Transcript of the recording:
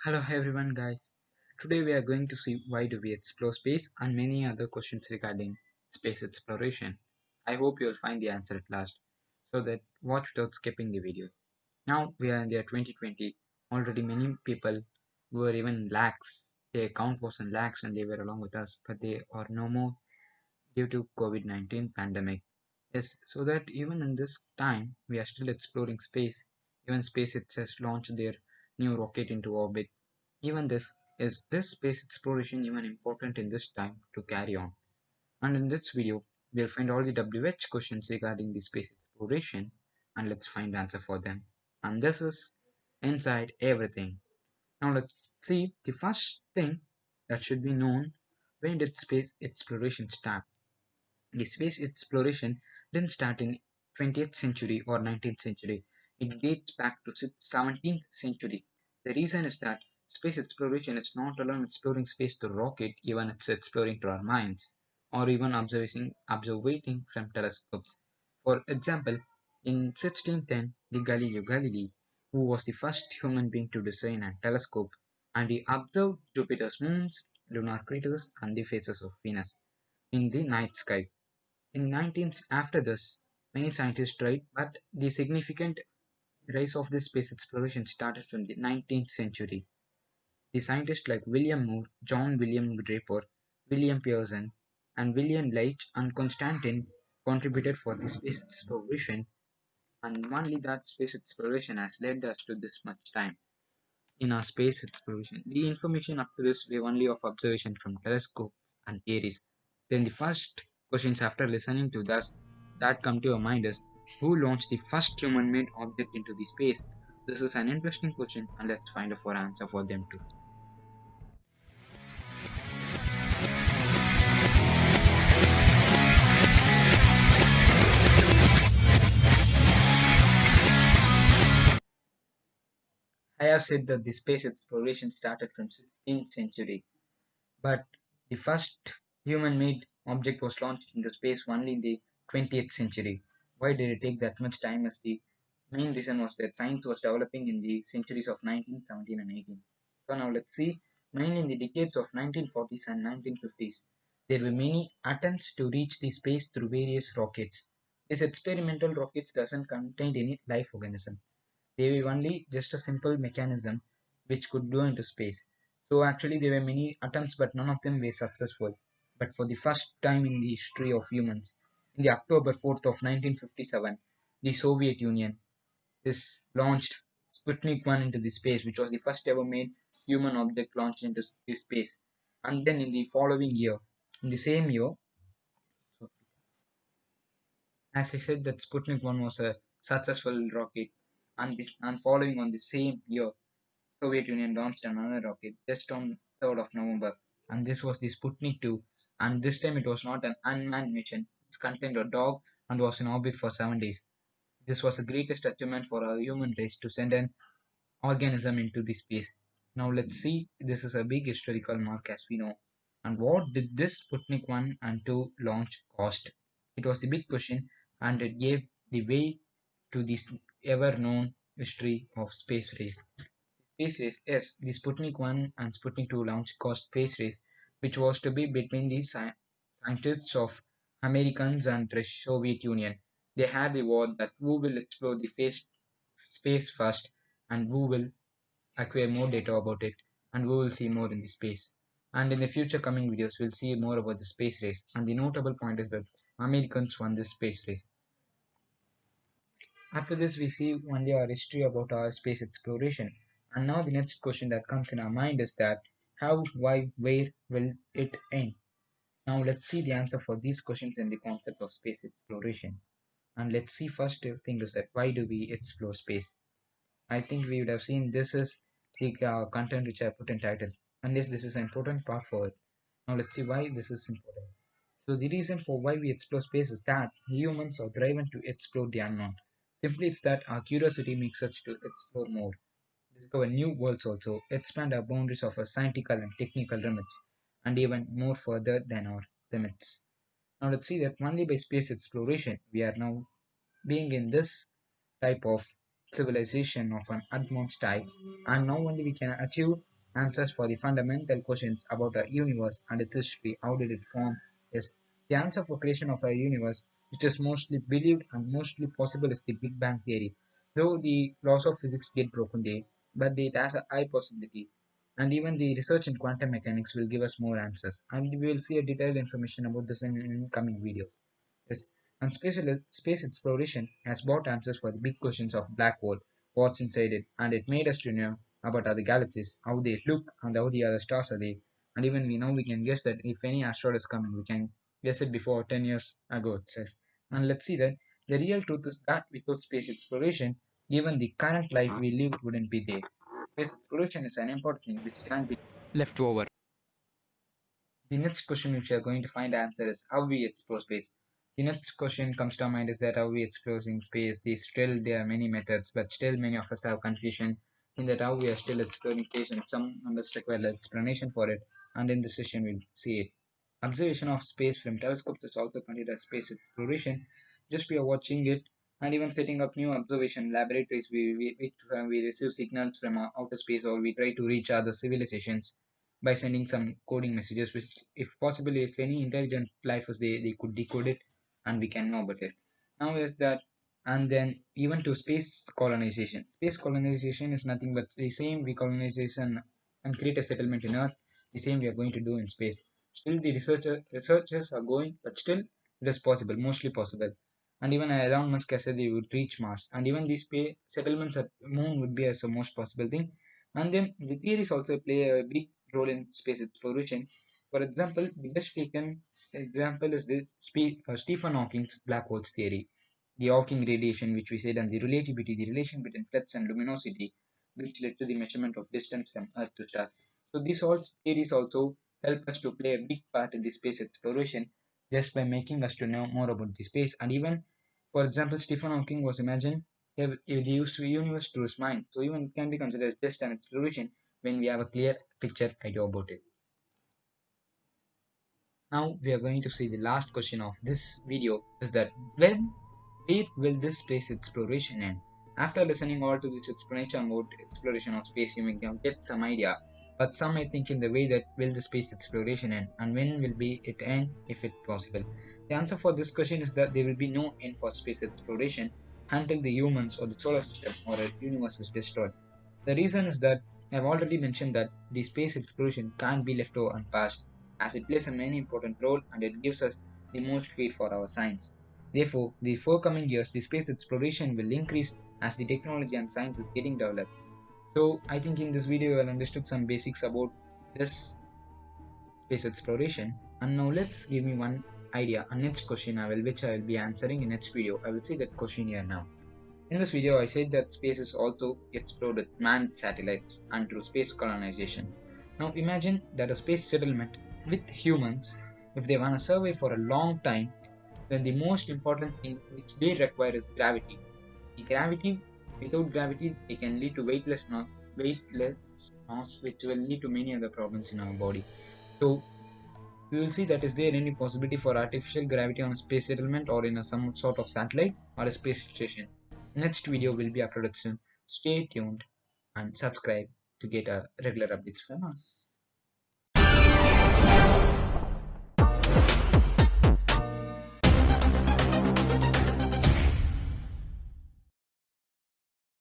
Hello everyone guys. Today we are going to see why do we explore space and many other questions regarding space exploration. I hope you'll find the answer at last so that watch without skipping the video. Now we are in the year 2020. Already many people were even lakhs. Their count was in lakhs and they were along with us, but they are no more due to COVID-19 pandemic. Yes, so that even in this time we are still exploring space. Even SpaceX has launched their new rocket into orbit. Even this is this space exploration even important in this time to carry on? And in this video, we'll find all the WH questions regarding the space exploration and let's find answer for them. And this is inside everything. Now let's see the first thing that should be known. When did space exploration start? The space exploration didn't start in 20th century or 19th century. It dates back to 17th century. The reason is that space exploration is not alone exploring space through rocket, even it's exploring through our minds, or even observing from telescopes. For example, in 1610, the Galileo Galilei, who was the first human being to design a telescope, and he observed Jupiter's moons, lunar craters, and the phases of Venus in the night sky. In 19th after this, many scientists tried, but the significant rise of this space exploration started from the 19th century. The scientists like William Moore, John William Draper, William Pearson, and William Leitch and Constantin contributed for the space exploration, and only that space exploration has led us to this much time in our space exploration. The information up to this were only of observation from telescopes and theories. Then the first questions after listening to this that come to your mind is who launched the first human-made object into the space? This is an interesting question and let's find a for answer for them too. I have said that the space exploration started from 16th century, but the first human-made object was launched into space only in the 20th century. Why did it take that much time? As the main reason was that science was developing in the centuries of 19th, 17, and 18. So now let's see. Mainly in the decades of 1940s and 1950s, there were many attempts to reach the space through various rockets. These experimental rockets doesn't contain any life organism. They were only just a simple mechanism which could go into space. So actually there were many attempts but none of them were successful. But for the first time in the history of humans, in the October 4th of 1957, the Soviet Union is launched Sputnik 1 into the space, which was the first ever made human object launched into space. And then in the following year, in the same year, so as I said that Sputnik 1 was a successful rocket, and following on the same year, Soviet Union launched another rocket just on 3rd of November, and this was the Sputnik 2. And this time it was not an unmanned mission. It contained a dog and was in orbit for 7 days. This was the greatest achievement for our human race to send an organism into the space. Now let's see. This is a big historical mark as we know. And what did this Sputnik 1 and 2 launch cost? It was the big question, and it gave the way to this ever known history of space race. Space race, yes, the Sputnik 1 and Sputnik 2 launch caused space race, which was to be between the scientists of Americans and the Soviet Union. They had the war that who will explore the space first and who will acquire more data about it and who will see more in the space. And in the future coming videos, we'll see more about the space race. And the notable point is that Americans won this space race. After this, we see only our history about our space exploration. And now the next question that comes in our mind is that how, why, where will it end? Now let's see the answer for these questions in the concept of space exploration. And let's see first thing is that why do we explore space? I think we would have seen this is the content which I put in title. And yes, this is an important part for it. Now let's see why this is important. So the reason for why we explore space is that humans are driven to explore the unknown. Simply it's that our curiosity makes us to explore more, discover new worlds also, expand our boundaries of our scientific and technical limits, and even more further than our limits. Now let's see that only by space exploration we are now being in this type of civilization of an advanced type, and now only we can achieve answers for the fundamental questions about our universe and its history. How did it form? Is the answer for creation of our universe, which is mostly believed and mostly possible, is the Big Bang theory. Though the laws of physics get broken there, but it has a high possibility. And even the research in quantum mechanics will give us more answers. And we will see a detailed information about this in coming videos. Yes. And space exploration has brought answers for the big questions of black hole, what's inside it, and it made us to know about other galaxies, how they look, and how the other stars are there. And even we can guess that if any asteroid is coming, we can guess it before 10 years ago itself. And let's see that the real truth is that without space exploration, even the current life we live wouldn't be there. Space exploration is an important thing which can be left over. The next question which we are going to find answer is how we explore space. The next question comes to our mind is that how we exploring space. There are many methods, but still many of us have confusion in that how we are still exploring space and some others require explanation for it. And in this session we'll see it. Observation of space from telescopes is also considered as space exploration. Just we are watching it and even setting up new observation laboratories we receive signals from outer space or we try to reach other civilizations by sending some coding messages which if possible if any intelligent life is they could decode it and we can know about it. Now is that and then even to space colonization. Space colonization is nothing but the same we colonization and create a settlement in Earth, the same we are going to do in space. Still the researchers are going, but still it is possible, mostly possible. And even Elon Musk has said he would reach Mars, and even these space settlements at Moon would be as the most possible thing. And then the theories also play a big role in space exploration. For example, biggest taken example is the Stephen Hawking's black holes theory, the Hawking radiation, which we said, and the relativity, the relation between flux and luminosity, which led to the measurement of distance from Earth to stars. So these all theories also help us to play a big part in the space exploration just by making us to know more about the space. And even, for example, Stephen Hawking was imagined the universe through his mind. So even it can be considered as just an exploration when we have a clear picture idea about it. Now we are going to see the last question of this video is that where will this space exploration end? After listening all to this explanation about exploration of space, you may get some idea. But some may think in the way that will the space exploration end and when will be it end if it possible? The answer for this question is that there will be no end for space exploration until the humans or the solar system or a universe is destroyed. The reason is that I've already mentioned that the space exploration can't be left over unpassed, as it plays a many important role and it gives us the most feed for our science. Therefore, the forthcoming years, the space exploration will increase as the technology and science is getting developed. So, I think in this video you have understood some basics about this space exploration. And now let's give me one idea, a next question which I will be answering in next video. I will see that question here now. In this video, I said that space is also explored with manned satellites and through space colonization. Now imagine that a space settlement with humans, if they want to survive for a long time, then the most important thing which they require is gravity. The gravity, without gravity, they can lead to weightlessness, which will lead to many other problems in our body. So we will see that is there any possibility for artificial gravity on a space settlement or in some sort of satellite or a space station. Next video will be uploaded soon. Stay tuned and subscribe to get regular updates from us.